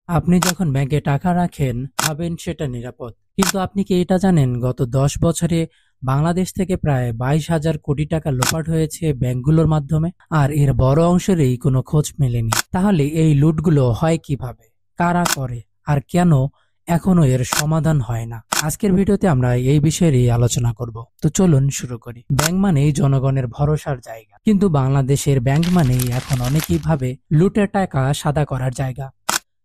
আপনি যখন ব্যাংকে টাকা রাখেন ভাবেন সেটা নিরাপদ, কিন্তু আপনি কি এটা জানেন গত 10 বছরে বাংলাদেশ থেকে প্রায় 22,000 কোটি টাকা লোপাট হয়েছে ব্যাংকগুলোর মাধ্যমে, আর এর বড় অংশেরই কোনো খোঁজ মেলেনি। তাহলে এই লুটগুলো হয় কিভাবে, কারা করে, আর কেন এখনো এর সমাধান হয় না? আজকের ভিডিওতে আমরা এই বিষয়েরই আলোচনা করব। তো চলুন শুরু করি। ব্যাংক মানেই জনগণের ভরসার জায়গা, কিন্তু বাংলাদেশের ব্যাংক মানেই এখন অনেকেই ভাবে লুটের টাকা সাদা করার জায়গা।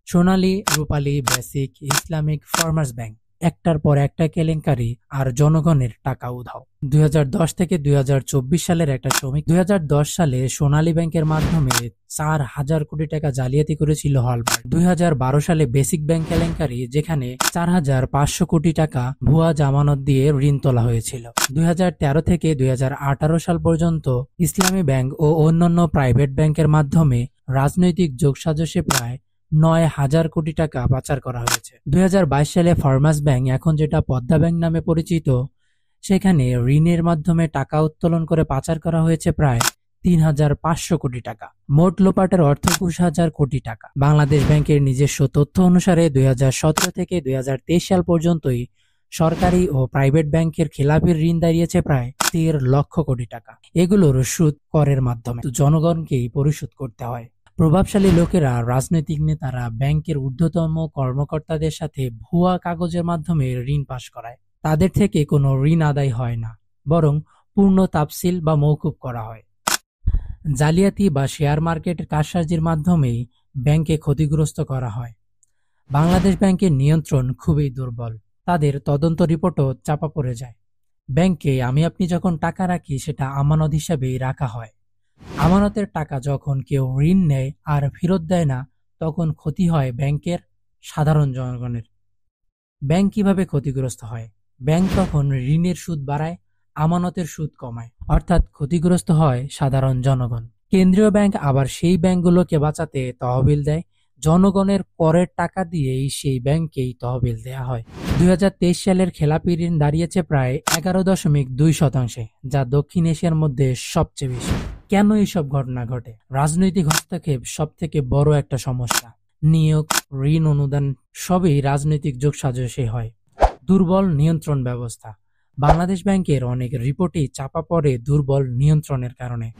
সোনালী, রূপালী, বেসিক, ইসলামিক, ফার্মার্স ব্যাংক, একটার পর একটা কেলেঙ্কারি আর জনগণের টাকা উধাও। 2010 থেকে 2024 সালের একটা শ্রমিক 2010 সালে সোনালী ব্যাংকের মাধ্যমে 4,000 কোটি টাকা জালিয়াতি করেছিল হলমার্ক। 2012 সালে বেসিক ব্যাংক কেলেঙ্কারি, যেখানে 4,500 কোটি টাকা ভুয়া জামানত দিয়ে ঋণ তোলা হয়েছিল। 2013 থেকে 2018 সাল পর্যন্ত ইসলামী ব্যাংক ও অন্যান্য প্রাইভেট ব্যাংকের মাধ্যমে রাজনৈতিক যোগসাজশে প্রায় 9,000 কোটি টাকা পাচার করা হয়েছে। 2022 সালে ফার্মার্স ব্যাংক, এখন যেটা পদ্মা ব্যাংক নামে পরিচিত, সেখানে ঋণের মাধ্যমে টাকা উত্তোলন করে পাচার করা হয়েছে প্রায় 3,500 কোটি টাকা। মোট লোপাটের অর্থ 21,000 কোটি টাকা। বাংলাদেশ ব্যাংকের নিজস্ব তথ্য অনুসারে 2017 থেকে 2023 সাল পর্যন্তই সরকারি ও প্রাইভেট ব্যাংকের খেলাপির ঋণ দাঁড়িয়েছে প্রায় 13,00,000 কোটি টাকা। এগুলোর সুদ করের মাধ্যমে জনগণকেই পরিশোধ করতে হয়। প্রভাবশালী লোকেরা, রাজনৈতিক নেতারা ব্যাংকের ঊর্ধ্বতম কর্মকর্তাদের সাথে ভুয়া কাগজের মাধ্যমে ঋণ পাশ করায়। তাদের থেকে কোনো ঋণ আদায় হয় না, বরং পূর্ণ তাফসিল বা মওকুফ করা হয়। জালিয়াতি বা শেয়ার মার্কেটের কারসাজির মাধ্যমেই ব্যাংকে ক্ষতিগ্রস্ত করা হয়। বাংলাদেশ ব্যাংকের নিয়ন্ত্রণ খুবই দুর্বল। তাদের তদন্ত রিপোর্টও চাপা পড়ে যায়। ব্যাংকে আপনি যখন টাকা রাখি, সেটা আমানত হিসাবেই রাখা হয়। আমানতের টাকা যখন কেউ ঋণ নেয় আর ফেরত দেয় না, তখন ক্ষতি হয় ব্যাংকের, সাধারণ জনগণের। ব্যাংক কিভাবে ক্ষতিগ্রস্ত হয়? ব্যাংক তখন ঋণের সুদ বাড়ায়, আমানতের সুদ কমায়, অর্থাৎ ক্ষতিগ্রস্ত হয় সাধারণ জনগণ। কেন্দ্রীয় ব্যাংক আবার সেই ব্যাংকগুলোকে বাঁচাতে তহবিল দেয়। জনগণের করের টাকা দিয়েই সেই ব্যাংকেই তহবিল দেয়া হয়। 2023 সালের খেলাপি ঋণ দাঁড়িয়েছে প্রায় 11.2%, যা দক্ষিণ এশিয়ার মধ্যে সবচেয়ে বেশি। কেন এইসব ঘটনা ঘটে? রাজনৈতিক হস্তক্ষেপ সব থেকে বড় একটা সমস্যা। নিয়োগ, ঋণ অনুদান সবই রাজনৈতিক যোগসাজশে হয়। দুর্বল নিয়ন্ত্রণ ব্যবস্থা। বাংলাদেশ ব্যাংকের অনেক রিপোর্টেই চাপা পড়ে দুর্বল নিয়ন্ত্রণের কারণে।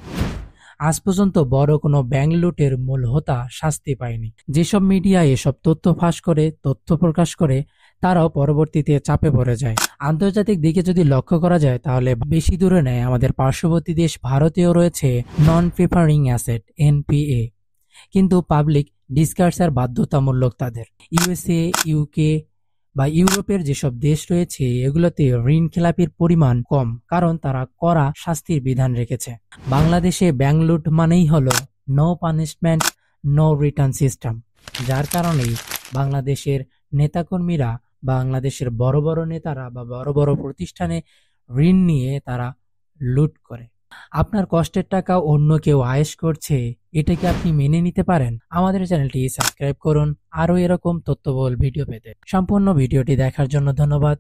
আজ পর্যন্ত বড় কোনো ব্যাংক লুটের মূল হোতা শাস্তি পায়নি। যেসব মিডিয়া এসব তথ্য ফাঁস করে, তথ্য প্রকাশ করে, তারাও পরবর্তীতে চাপে পড়ে যায়। আন্তর্জাতিক দিকে যদি লক্ষ্য করা যায়, তাহলে বেশি দূরে নেয় আমাদের পার্শ্ববর্তী দেশ ভারতেও রয়েছে নন প্রিফারিং অ্যাসেট (NPA), কিন্তু পাবলিক ডিসকার্সার বাধ্যতামূলক তাদের। ইউএসএ, ইউকে বা ইউরোপের যেসব দেশ রয়েছে, এগুলোতে ঋণ খেলাপির পরিমাণ কম, কারণ তারা কড়া শাস্তির বিধান রেখেছে। বাংলাদেশে ব্যাংক লুট মানেই হলো no punishment, no return system, যার কারণেই বাংলাদেশের নেতাকর্মীরা, বাংলাদেশের বড় বড় নেতারা বা বড় বড় প্রতিষ্ঠানে ঋণ নিয়ে তারা লুট করে। আপনার কষ্টের টাকা অন্য কেউ আয়েশ করছে, এটাকে আপনি মেনে নিতে পারেন? আমাদের চ্যানেলটি সাবস্ক্রাইব করুন আরো এরকম তথ্যবহুল ভিডিও পেতে। সম্পূর্ণ ভিডিওটি দেখার জন্য ধন্যবাদ।